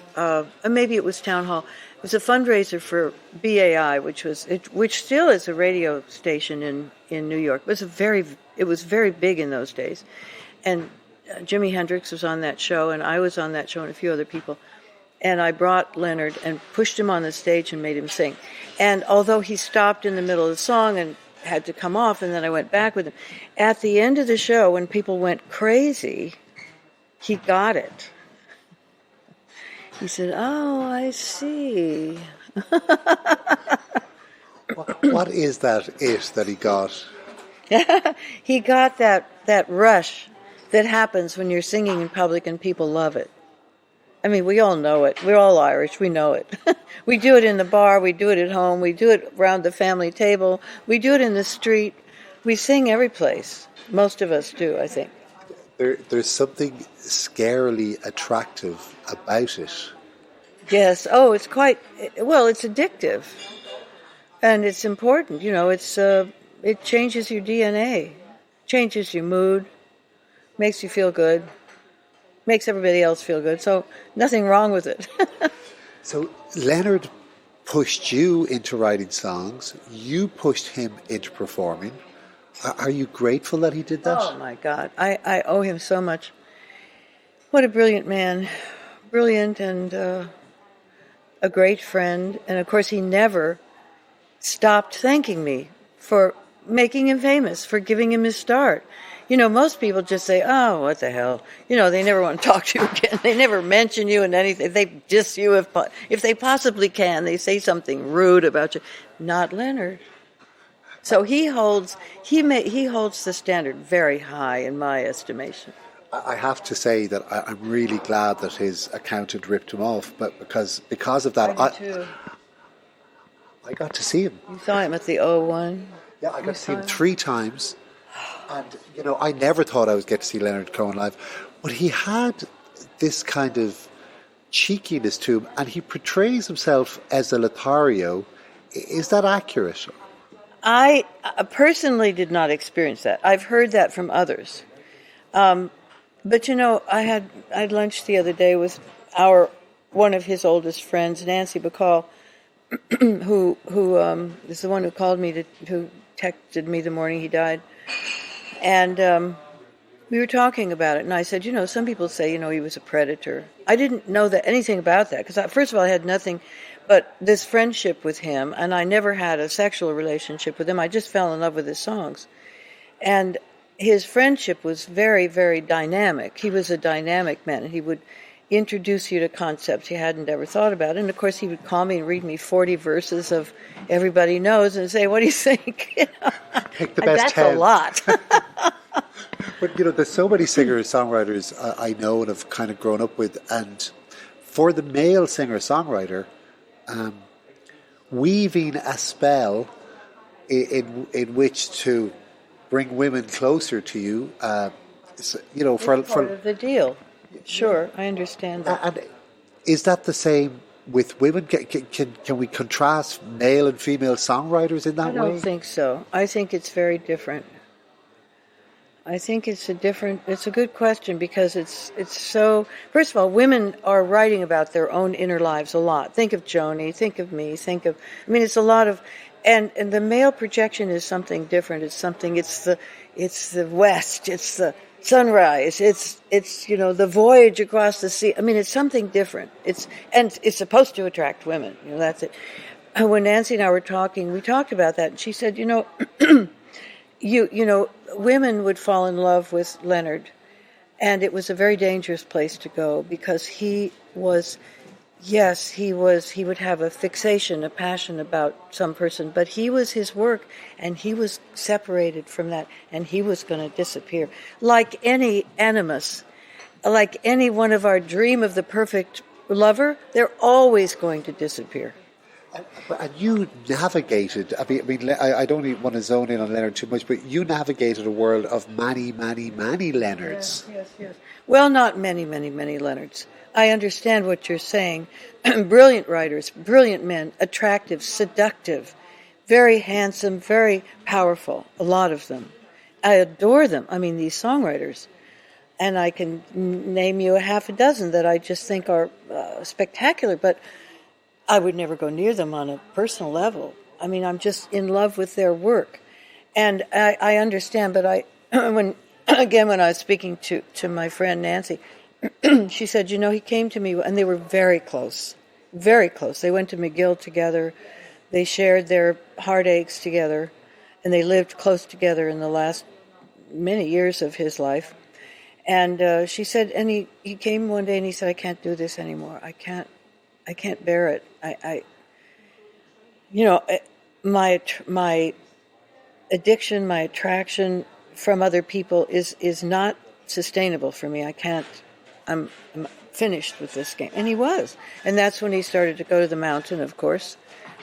maybe it was Town Hall. It was a fundraiser for BAI, which still is a radio station in New York. It was very big in those days. And Jimi Hendrix was on that show, and I was on that show, and a few other people. And I brought Leonard and pushed him on the stage and made him sing. And although he stopped in the middle of the song and had to come off, and then I went back with him. At the end of the show, when people went crazy, he got it. He said, "Oh, I see." What is that it that he got? He got that rush that happens when you're singing in public and people love it. I mean, we all know it. We're all Irish. We know it. We do it in the bar. We do it at home. We do it around the family table. We do it in the street. We sing every place. Most of us do, I think. There's something scarily attractive about it. Yes. Oh, it's quite, well, it's addictive. And it's important. You know, it changes your DNA, changes your mood, makes you feel good, makes everybody else feel good. So nothing wrong with it. So Leonard pushed you into writing songs. You pushed him into performing. Are you grateful that he did that? Oh, my God. I owe him so much. What a brilliant man. Brilliant and a great friend. And, of course, he never stopped thanking me for making him famous, for giving him his start. You know, most people just say, "Oh, what the hell?" You know, they never want to talk to you again. They never mention you in anything. They diss you if they possibly can. They say something rude about you. Not Leonard. So he holds the standard very high in my estimation. I have to say that I'm really glad that his accountant ripped him off, but because of that, I got to see him. You saw him at the O1? Yeah, I got to see him 3 times. And, you know, I never thought I would get to see Leonard Cohen live. But he had this kind of cheekiness to him, and he portrays himself as a Lothario. Is that accurate? I personally did not experience that. I've heard that from others. But, you know, I had lunch the other day with one of his oldest friends, Nancy Bacall, who is the one who called me, who texted me the morning he died. And we were talking about it, and I said, you know, some people say, you know, he was a predator. I didn't know anything about that, because first of all, I had nothing but this friendship with him, and I never had a sexual relationship with him. I just fell in love with his songs. And his friendship was very, very dynamic. He was a dynamic man, and he would introduce you to concepts you hadn't ever thought about. And, of course, he would call me and read me 40 verses of Everybody Knows and say, "What do you think?" You know? Pick the best that's 10. a lot. But, you know, there's so many singer-songwriters I know and have kind of grown up with. And for the male singer-songwriter, weaving a spell in which to bring women closer to you, you know, for part of the deal. Sure, I understand that. And is that the same with women? Can we contrast male and female songwriters in that way? I don't think so. I think it's very different. I think it's a good question, because it's so, first of all, women are writing about their own inner lives a lot. Think of Joni, think of me, it's a lot of, and the male projection is something different. It's the West, it's the sunrise, it's you know, the voyage across the sea. I mean, it's something different. It's supposed to attract women. You know, that's it. And when Nancy and I were talking, we talked about that, and she said, you know, you know, women would fall in love with Leonard, and it was a very dangerous place to go, because he would have a fixation, a passion about some person, but he was his work, and he was separated from that, and he was going to disappear. Like any animus, like any one of our dream of the perfect lover, they're always going to disappear. And you navigated, I don't even want to zone in on Leonard too much, but you navigated a world of many, many, many Leonards. Yes. Well, not many, many, many Leonards. I understand what you're saying. Brilliant writers, brilliant men, attractive, seductive, very handsome, very powerful, a lot of them. I adore them. I mean, these songwriters. And I can name you a half a dozen that I just think are spectacular, but I would never go near them on a personal level. I mean, I'm just in love with their work. And I understand, but when I was speaking to my friend Nancy, she said, you know, he came to me, and they were very close, very close. They went to McGill together. They shared their heartaches together. and they lived close together in the last many years of his life. And she said, and he came one day and he said, I can't do this anymore. I can't bear it. My addiction, my attraction from other people is not sustainable for me. I'm finished with this game. And he was. And that's when he started to go to the mountain, of course,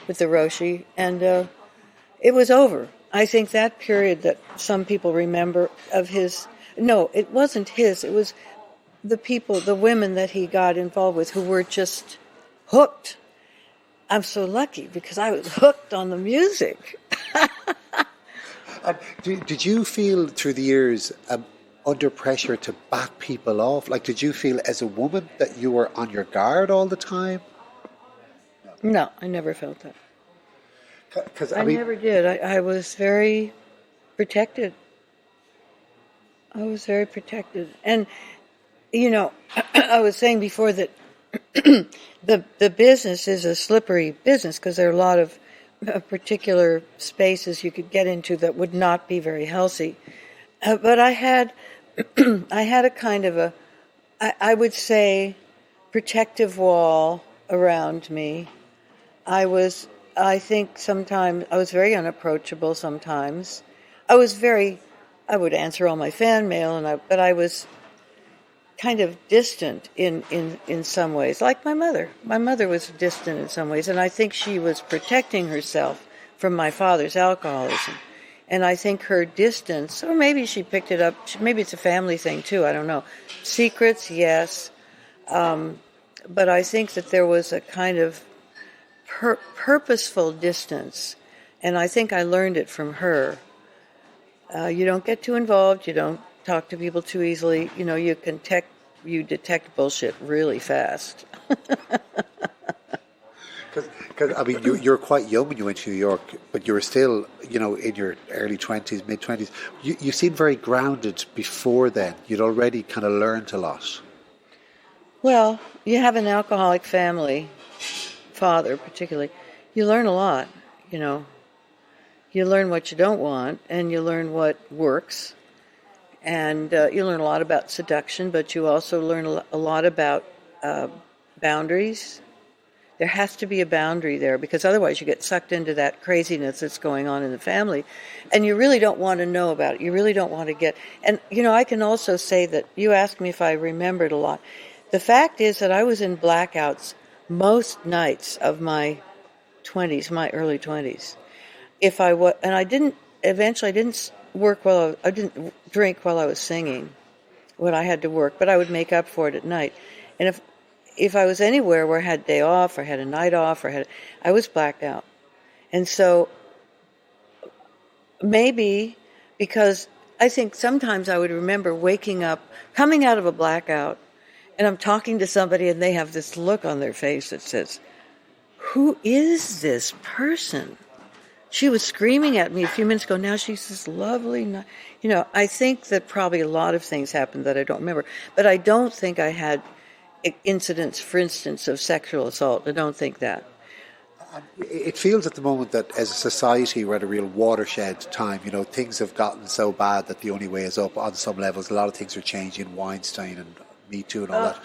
with the Roshi. And it was over. I think that period that some people remember of his... No, it wasn't his. It was the women that he got involved with who were just hooked. I'm so lucky because I was hooked on the music. Did you feel through the years under pressure to back people off? Like, did you feel as a woman that you were on your guard all the time? No, I never felt that. I never did. I was very protected. And, I was saying before that the business is a slippery business because there are a lot of particular spaces you could get into that would not be very healthy. But I had a kind of I would say, protective wall around me. I think sometimes I was very unapproachable sometimes. I would answer all my fan mail, but I was kind of distant in some ways, like my mother. My mother was distant in some ways, and I think she was protecting herself from my father's alcoholism. And I think her distance, or maybe she picked it up, maybe it's a family thing too, I don't know. Secrets, yes. But I think that there was a kind of purposeful distance, and I think I learned it from her. You don't get too involved. You don't talk to people too easily. You detect bullshit really fast. Because you're quite young when you went to New York, but you were still, in your early 20s, mid 20s. You seemed very grounded before then. You'd already kind of learned a lot. Well, you have an alcoholic family, father particularly. You learn a lot. You learn what you don't want, and you learn what works. And you learn a lot about seduction, but you also learn a lot about boundaries. There has to be a boundary there, because otherwise you get sucked into that craziness that's going on in the family. And you really don't want to know about it. You really don't want to get... And, I can also say that you asked me if I remembered a lot. The fact is that I was in blackouts most nights of my 20s, my early 20s. I didn't I didn't drink while I was singing when I had to work, but I would make up for it at night. And if I was anywhere where I had a day off or had a night off I was blacked out. And so maybe because I think sometimes I would remember waking up, coming out of a blackout, and I'm talking to somebody and they have this look on their face that says, who is this person? She was screaming at me a few minutes ago. Now she's this lovely... I think that probably a lot of things happened that I don't remember. But I don't think I had incidents, for instance, of sexual assault. I don't think that. It feels at the moment that as a society we're at a real watershed time. Things have gotten so bad that the only way is up on some levels. A lot of things are changing, Weinstein and Me Too and all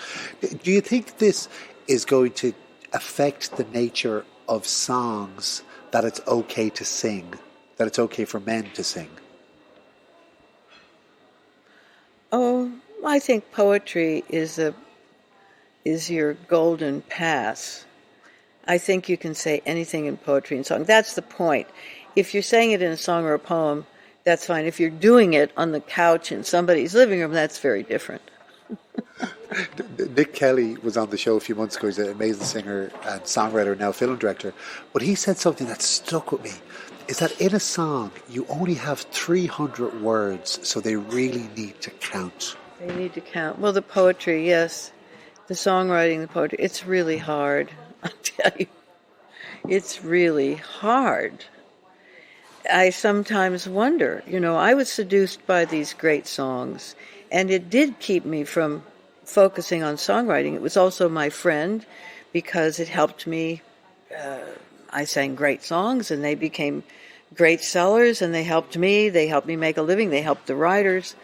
that. Do you think this is going to affect the nature of songs, that it's okay to sing, that it's okay for men to sing? Oh, I think poetry is your golden pass. I think you can say anything in poetry and song. That's the point. If you're saying it in a song or a poem, that's fine. If you're doing it on the couch in somebody's living room, that's very different. Nick Kelly was on the show a few months ago. He's an amazing singer and songwriter, now film director. But he said something that stuck with me, is that in a song, you only have 300 words, so they really need to count. They need to count. Well, the poetry, yes. The songwriting, the poetry, it's really hard. I'll tell you. It's really hard. I sometimes wonder, I was seduced by these great songs, and it did keep me from focusing on songwriting. It was also my friend, because it helped me. I sang great songs, and they became great sellers, and they helped me. They helped me make a living. They helped the writers.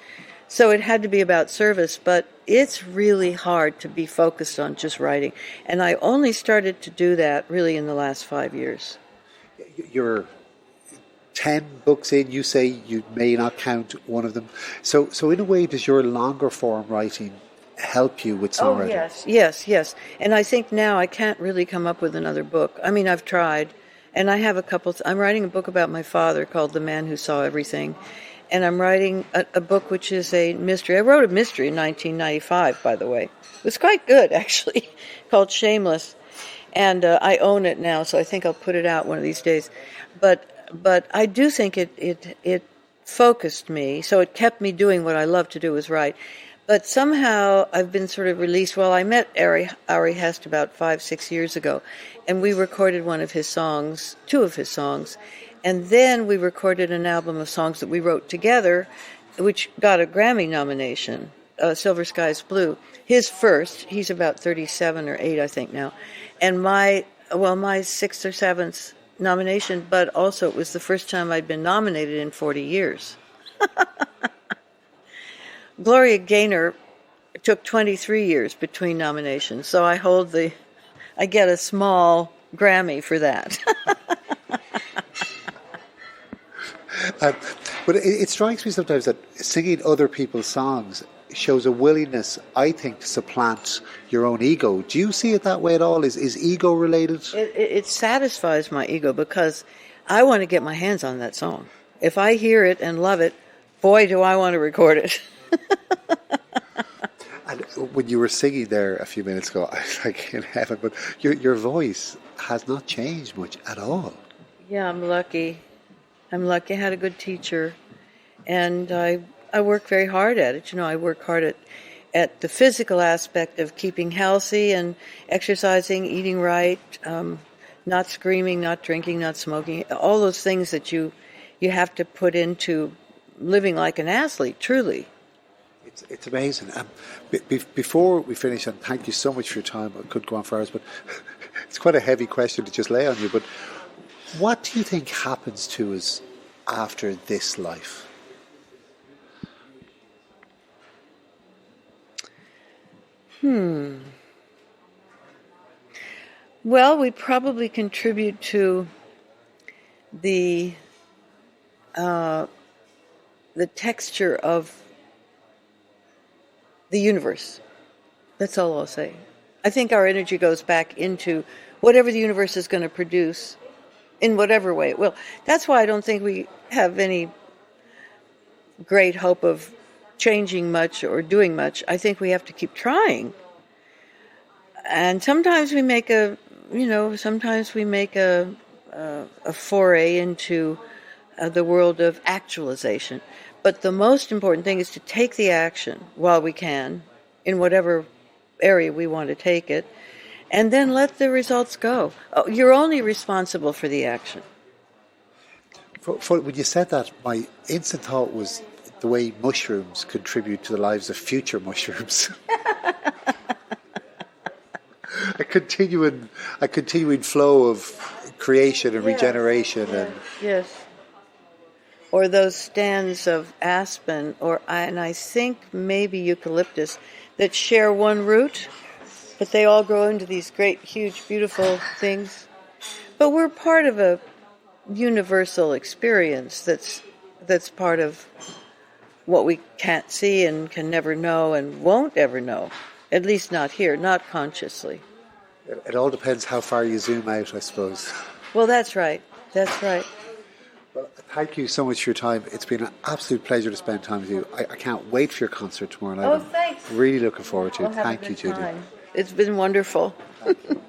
So it had to be about service, but it's really hard to be focused on just writing. And I only started to do that really in the last 5 years. You're 10 books in, you say you may not count one of them. So in a way, does your longer form writing help you with songwriting? Oh, yes. And I think now I can't really come up with another book. I mean, I've tried, and I have a couple. I'm writing a book about my father called The Man Who Saw Everything. And I'm writing a book which is a mystery. I wrote a mystery in 1995, by the way. It was quite good, actually, called Shameless. And I own it now, so I think I'll put it out one of these days. But I do think it focused me, so it kept me doing what I love to do, was write. But somehow I've been sort of released. Well, I met Ari Hest about 5-6 years ago, and we recorded one of his songs, 2 of his songs. And then we recorded an album of songs that we wrote together, which got a Grammy nomination, Silver Skies Blue. His first, he's about 37 or 8, I think now. And my 6th or 7th nomination, but also it was the first time I'd been nominated in 40 years. Gloria Gaynor took 23 years between nominations, so I get a small Grammy for that. But it strikes me sometimes that singing other people's songs shows a willingness, I think, to supplant your own ego. Do you see it that way at all? Is ego related? It satisfies my ego because I want to get my hands on that song. If I hear it and love it, boy, do I want to record it. And when you were singing there a few minutes ago, I was like in heaven, but your voice has not changed much at all. Yeah, I'm lucky. I had a good teacher, and I work very hard at it. I work hard at the physical aspect of keeping healthy and exercising, eating right, not screaming, not drinking, not smoking, all those things that you have to put into living like an athlete, truly. It's amazing. Before we finish, and thank you so much for your time, I could go on for hours, but it's quite a heavy question to just lay on you, but what do you think happens to us after this life? Well, we probably contribute to the texture of the universe. That's all I'll say. I think our energy goes back into whatever the universe is going to produce in whatever way it will. That's why I don't think we have any great hope of changing much or doing much. I think we have to keep trying. And sometimes we make a foray into the world of actualization. But the most important thing is to take the action while we can, in whatever area we want to take it, and then let the results go. Oh, you're only responsible for the action. When you said that, my instant thought was the way mushrooms contribute to the lives of future mushrooms. a continuing flow of creation and regeneration. Yes. Or those stands of aspen, and I think maybe eucalyptus, that share one root, but they all grow into these great, huge, beautiful things. But we're part of a universal experience that's part of what we can't see and can never know and won't ever know, at least not here, not consciously. It all depends how far you zoom out, I suppose. Well, that's right. Well, thank you so much for your time. It's been an absolute pleasure to spend time with you. I can't wait for your concert tomorrow night. Oh, thanks. I'm really looking forward to it. Thank you, Judy. It's been wonderful. Thank you.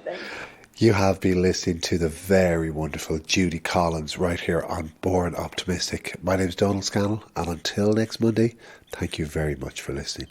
You have been listening to the very wonderful Judy Collins right here on Born Optimistic. My name is Donald Scannell, and until next Monday, thank you very much for listening.